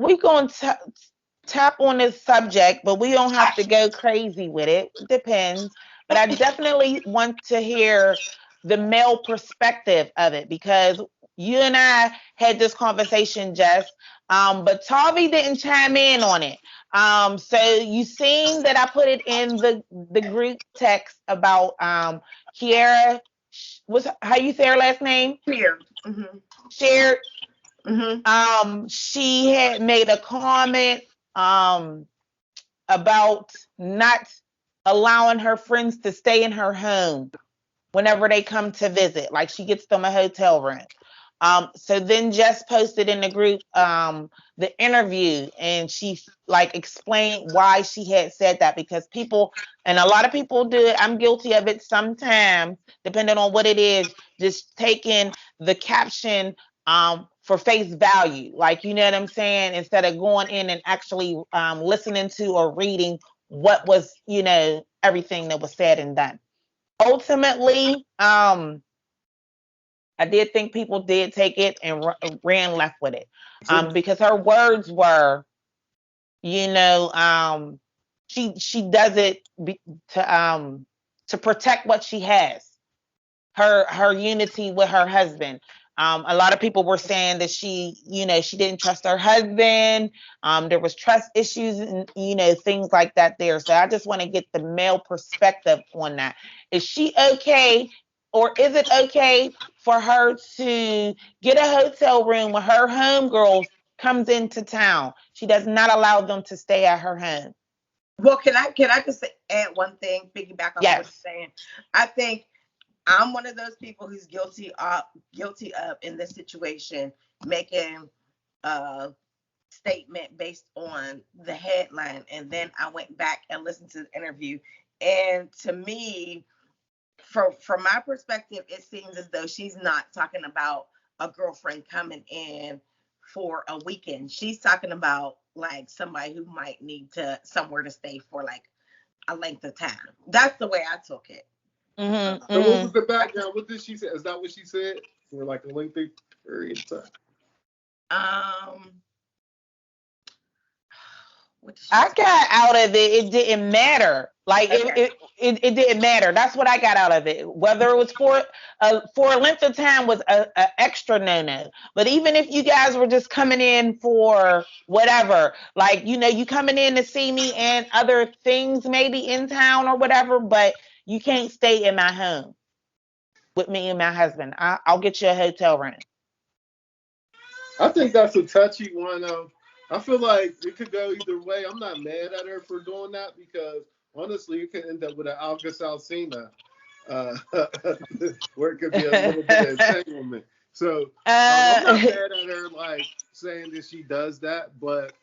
We going to tap on this subject, but we don't have to go crazy with it. Depends. But I definitely want to hear the male perspective of it because you and I had this conversation, Jess. But Tavi didn't chime in on it. So you seen that I put it in the group text about Kierra. What's how you say her last name? Here. Mm-hmm. Shared. Mm-hmm. She had made a comment um about not allowing her friends to stay in her home whenever they come to visit. Like she gets them a hotel room. So then Jess posted in the group the interview and she like explained why she had said that because people and a lot of people do it. I'm guilty of it sometimes, depending on what it is, just taking the caption for face value. Like you know what I'm saying? Instead of going in and actually listening to or reading what was, everything that was said and done. Ultimately, I did think people did take it and ran left with it, because her words were, you know, she does it to protect what she has, her unity with her husband. A lot of people were saying that she didn't trust her husband. There was trust issues and things like that there. So I just want to get the male perspective on that. Is she okay, or is it okay for her to get a hotel room when her homegirls comes into town? She does not allow them to stay at her home. Well, can I just add one thing, piggyback off of what Yes. you're saying? I think I'm one of those people who's guilty of in this situation making a statement based on the headline, and then I went back and listened to the interview, and to me, from my perspective, it seems as though she's not talking about a girlfriend coming in for a weekend. She's talking about like somebody who might need to somewhere to stay for like a length of time. That's the way I took it. Hmm. So what was Hmm. the background? What did she say? Is that what she said? For like a lengthy period of time. Um, what did she I say? got out of it. It didn't matter. Like Okay. it didn't matter. That's what I got out of it. Whether it was for a length of time was a extra no no. But even if you guys were just coming in for whatever, like you coming in to see me and other things maybe in town or whatever, but you can't stay in my home with me and my husband. I'll get you a hotel room. I think that's a touchy one. I feel like it could go either way. I'm not mad at her for doing that because honestly, it could end up with an Alka Salsina, uh, where it could be a little bit of entanglement. So I'm not uh, mad at her like saying that she does that, but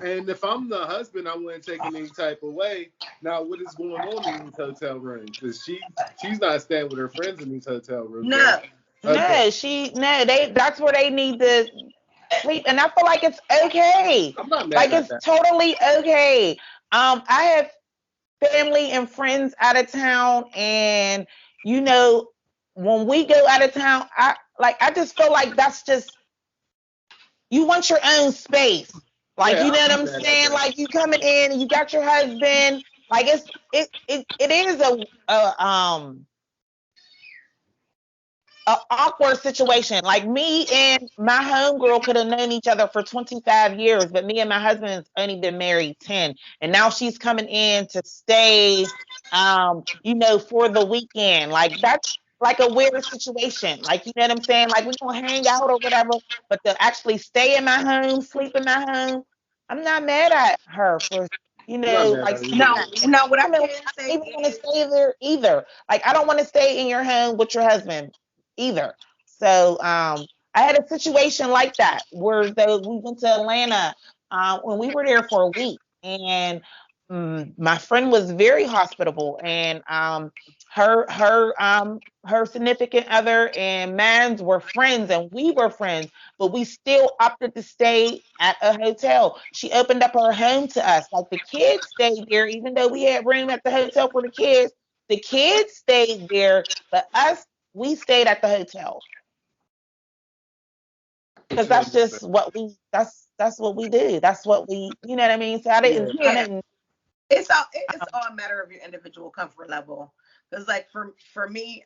and if I'm the husband, I wouldn't take it any type of way. Now, what is going on in these hotel rooms? Because she's not staying with her friends in these hotel rooms, right? No. Okay, no, that's where they need to sleep, and I feel like it's okay. I'm not mad Like at it's that. totally okay. I have family and friends out of town, and you know, when we go out of town, I just feel like that's just you want your own space. Like Yeah, you know I'll what be I'm mad at saying? that. Like you coming in and you got your husband. Like it is a awkward situation. Like me and my homegirl could have known each other for 25 years, but me and my husband has only been married 10. And now she's coming in to stay, for the weekend. Like that's like a weird situation. Like, you know what I'm saying? Like we gonna hang out or whatever, but to actually stay in my home, sleep in my home, I'm not mad at her for, I'm not mad like at it saying either. No. that. No. What I I don't can say even want to is stay there either. Like I don't want to stay in your home with your husband either. So I had a situation like that where we went to Atlanta when we were there for a week, and my friend was very hospitable, and her significant other and mine were friends, and we were friends, but we still opted to stay at a hotel. She opened up her home to us, like the kids stayed there, even though we had room at the hotel for the kids. The kids stayed there, but us, we stayed at the hotel. What because you that's understand? just what we that's what we do. That's what we, you know what I mean? So Yeah. I Yeah, didn't it's all a matter of your individual comfort level. Because like for me,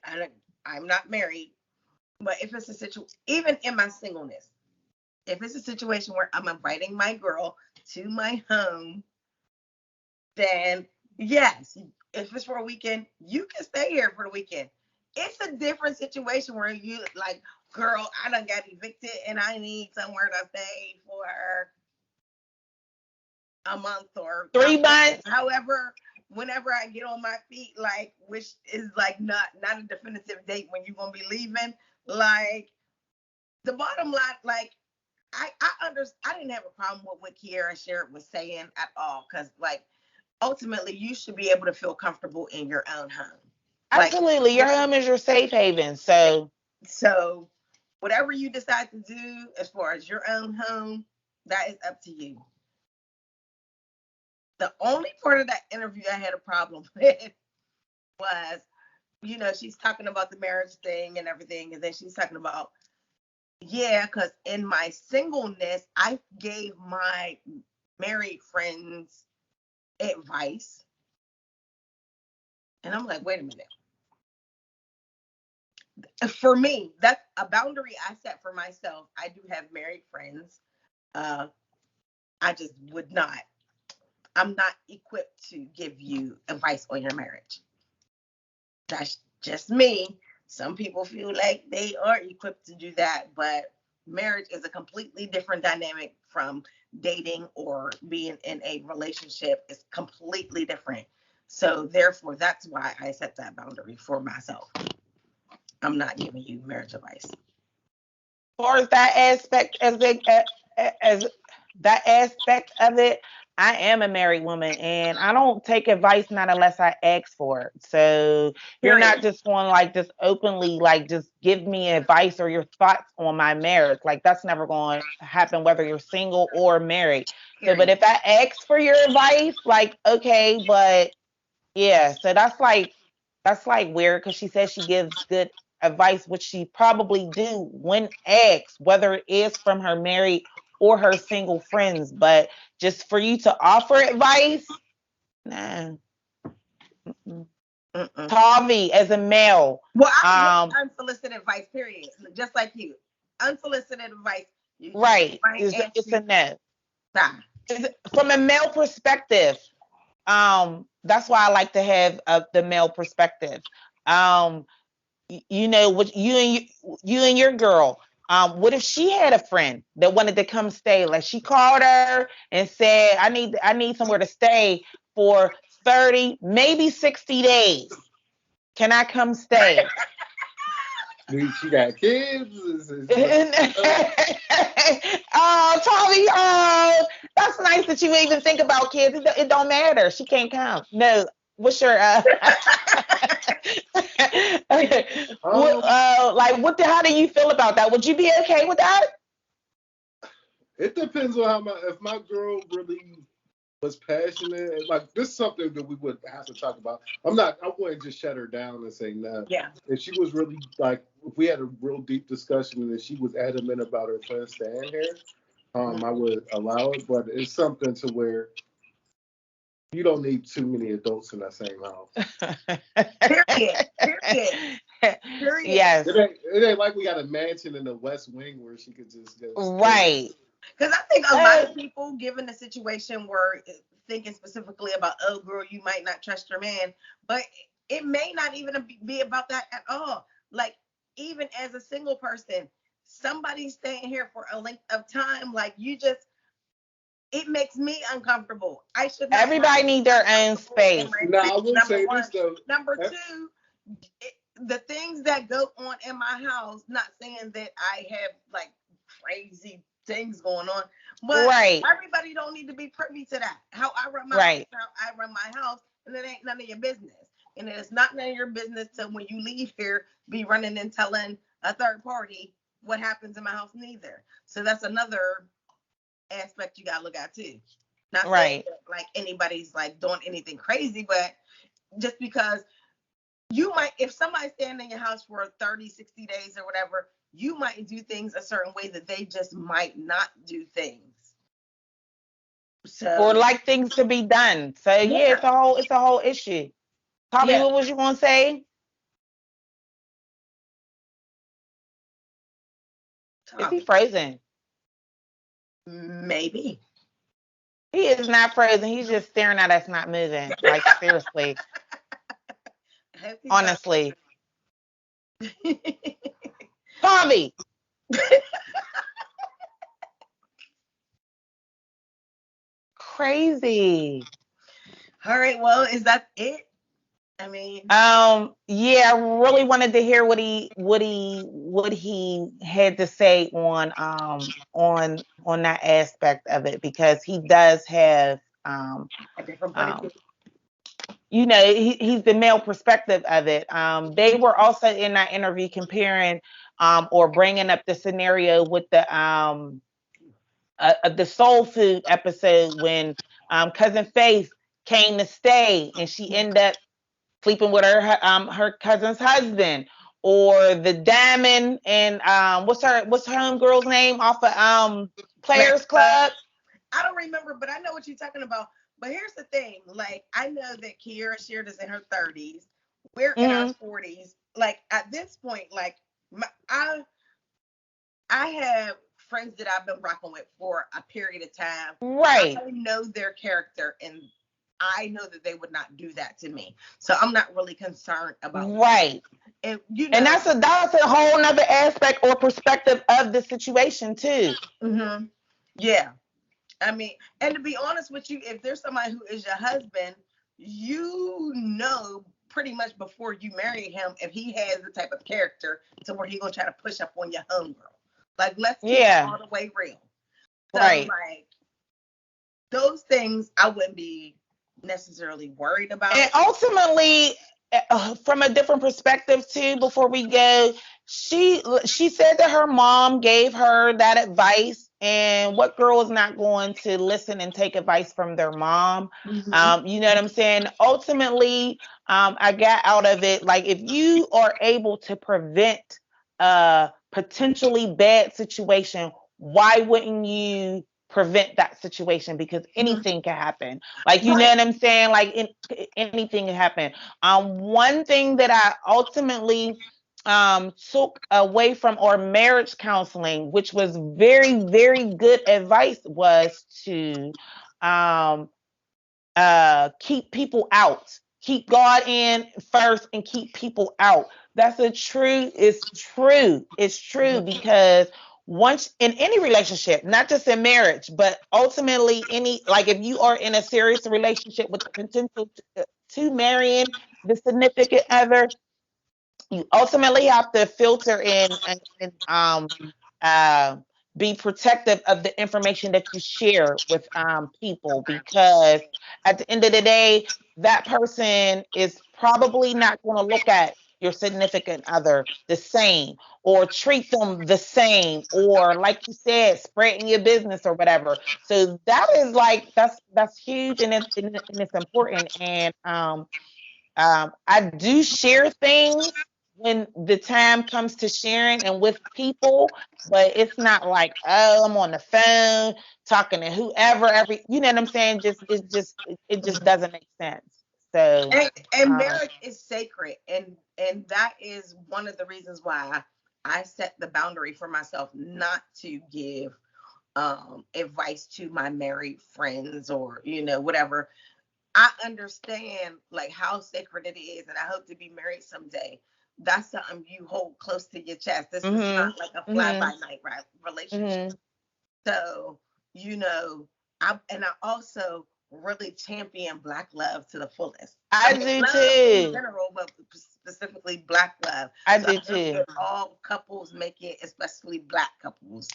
I'm not married, but if it's a situation, even in my singleness, if it's a situation where I'm inviting my girl to my home, then yes, if it's for a weekend, you can stay here for the weekend. It's a different situation where you like, girl, I done got evicted and I need somewhere to stay for a month or 3 months. however, whenever I get on my feet, like, which is like not a definitive date when you're gonna be leaving. Like, the bottom line, like, I didn't have a problem with what Kierra Sheard was saying at all, because like ultimately you should be able to feel comfortable in your own home. Like, Absolutely. Your home is your safe haven. So so whatever you decide to do as far as your own home, that is up to you. The only part of that interview I had a problem with was, she's talking about the marriage thing and everything, and then she's talking about, yeah, because in my singleness, I gave my married friends advice. And I'm like, wait a minute. For me, that's a boundary I set for myself. I do have married friends. Uh, I just would not, I'm not equipped to give you advice on your marriage. That's just me. Some people feel like they are equipped to do that, but marriage is a completely different dynamic from dating or being in a relationship. It's completely different. So therefore, that's why I set that boundary for myself. I'm not giving you marriage advice. far as that aspect as that aspect of it, I am a married woman and I don't take advice not unless I ask for it. So you're Period. not just going like just openly like just give me advice or your thoughts on my marriage. Like that's never going to happen whether you're single or married. So but Period. if I ask for your advice, like okay, but yeah, so that's like weird because she says she gives good advice, which she probably do when asked, whether it is from her married or her single friends. But just for you to offer advice, nah. Mm-mm. Mm-mm. Tavi as a male, Well, I don't give um, unsolicited advice, period. Just like you. Unsolicited advice, you right, might it's actually a no. die. From a male perspective, that's why I like to have the male perspective. Um, you know what you and your girl, what if she had a friend that wanted to come stay, like she called her and said I need somewhere to stay for 30 maybe 60 days, can I come stay? She got kids. Oh, Tommy, oh, that's nice that you even think about kids. It don't matter, she can't come. No, what's your what, Um, like what how do you feel about that? Would you be okay with that? it depends on how if my girl really was passionate. Like this is something that we would have to talk about. I wouldn't just shut her down and say no. Yeah. If she was really like, if we had a real deep discussion and if she was adamant about her friends staying here, I would allow it. But it's something to where you don't need too many adults in that same house. Period. Period. Period. Yes, It ain't like we got a mansion in the West Wing where she could just go stay. right. Because I think a lot Uh, of people, given the situation, were thinking specifically about, oh, girl, you might not trust your man. But it may not even be about that at all. Like, even as a single person, somebody staying here for a length of time, like, it makes me uncomfortable. I should not have Everybody to be need their own uncomfortable in space. my Now space, I will number say this one. though. Number two, the things that go on in my house, not saying that I have like crazy things going on, but Right, everybody don't need to be privy to that. How I run my house, right. how I run my house, and it ain't none of your business. And it's not none of your business to, when you leave here, be running and telling a third party what happens in my house neither. So that's another aspect you gotta look at too. Not saying Right. that like anybody's like doing anything crazy, but just because you might, if somebody's staying in your house for 30, 60 days or whatever, you might do things a certain way that they just might not do things. Or So like things to be done. So yeah, yeah, it's a whole issue. Tommy, yeah. what was you gonna say? Is he Tommy, frozen? maybe. He is not frozen. He's just staring at us, not moving. Like seriously, I hope he's not. honestly, Tommy, crazy. All right, well, is that it? I mean, Yeah, I really wanted to hear what he had to say on that aspect of it, because he does have a different point of view. um he's the male perspective of it. They were also in that interview comparing or bringing up the scenario with the soul food episode when cousin Faith came to stay and she ended up sleeping with her cousin's husband, or the Diamond and what's her homegirl's name off of Players Players Club. Club. I don't remember, but I know what you're talking about. But here's the thing: like, I know that Kierra Sheard is in her 30s. We're in our Hmm. 40s. Like at this point, like I have friends that I've been rocking with for a period of time. I Right, know their character, and I know that they would not do that to me. So I'm not really concerned about that. right. And And that's a whole nother aspect or perspective of the situation too. mhm, yeah. I mean, and to be honest with you, if there's somebody who is your husband, you know pretty much before you marry him if he has the type of character to where he's gonna try to push up on your homegirl. Like, let's keep it Yeah, all the way real. So, right. like, those things I wouldn't be necessarily worried And about. ultimately, from a different perspective too, before we go, she said that her mom gave her that advice, and what girl is not going to listen and take advice from their mom? Mm-hmm. You know what I'm saying? Ultimately, I got out of it, like, if you are able to prevent a potentially bad situation, why wouldn't you prevent that situation? Because anything can happen. Like, you know Right. what I'm saying? Like, anything can happen. One thing that I ultimately took away from our marriage counseling, which was very, very good advice, was to um, keep people out. Keep God in first and keep people out. That's a true, it's true. It's true, because once in any relationship, not just in marriage, but ultimately any, like, if you are in a serious relationship with the potential to marrying the significant other, you ultimately have to filter in and uh, be protective of the information that you share with people, because at the end of the day, that person is probably not going to look at your significant other the same, or treat them the same, or, like you said, spreading your business or whatever. So that is like, that's huge, and it's important. And I do share things when the time comes to sharing and with people, but it's not like, oh, I'm on the phone talking to whoever you know what I'm saying? It just doesn't make sense. So, And um, marriage is sacred, and that is one of the reasons why I set the boundary for myself not to give advice to my married friends, or whatever. I understand like how sacred it is, and I hope to be married someday. That's something you hold close to your chest. This is mhm, not like a fly by mhm, night relationship. mhm. So, you know, I also really champion Black love to the fullest. I I mean, do love in too. general, but specifically Black love. I So I do hope too. that all couples make it, especially Black couples.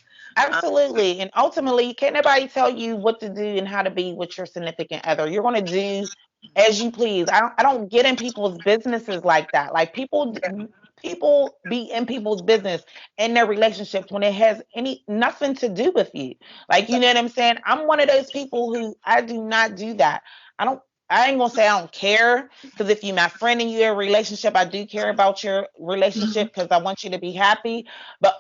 Um, Absolutely. And ultimately, can't nobody tell you what to do and how to be with your significant other. You're going to do as you please. I don't get in people's businesses like that. Like, people be in people's business in their relationships when it has nothing to do with you. Like, you know what I'm saying? I'm one of those people who I do not do that. I don't I ain't gonna say I don't care, because if you my friend and you're in a relationship, I do care about your relationship because I want you to be happy. But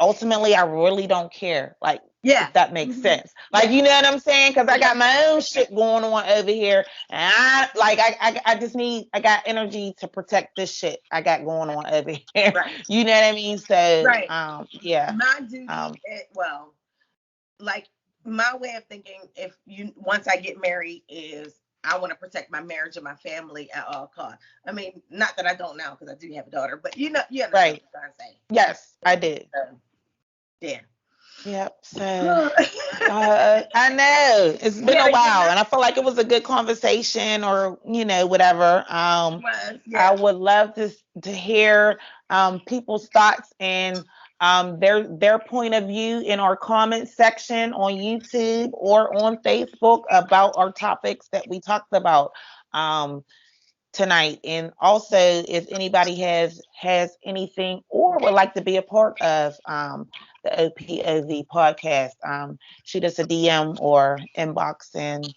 ultimately, I really don't care. Like, Yeah. if that makes sense. Like, Yeah. you know what I'm saying? Because I got my own shit going on over here, and I just need, I got energy to protect this shit I got going on over here. Right. You know what I mean? So, Right. yeah. My duty, Um, well, like my way of thinking, if you once I get married, is I want to protect my marriage and my family at all costs. I mean, not that I don't now because I do have a daughter, but you know, you understand right. what I'm trying to say. Yes, I did. So, yeah. Yep. So, Yeah, I know it's been a the good while, night and I feel like it was a good conversation, or whatever. was, I yeah. would love to hear people's thoughts and their point of view in our comment section on YouTube or on Facebook about our topics that we talked about tonight. And also, if anybody has anything or would like to be a part of the O.P.O.V podcast, shoot us a DM or inbox, and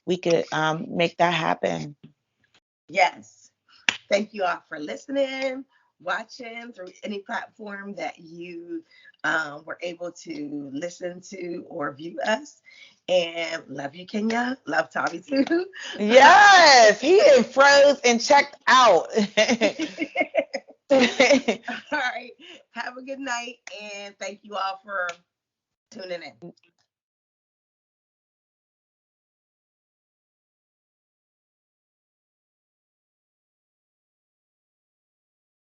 we could make that happen. Yes. Thank you all for listening, watching through any platform that you were able to listen to or view us. And love you, Kenya. Love Tommy too. Yes, he done froze and checked out. All right. Have a good night. And thank you all for tuning in.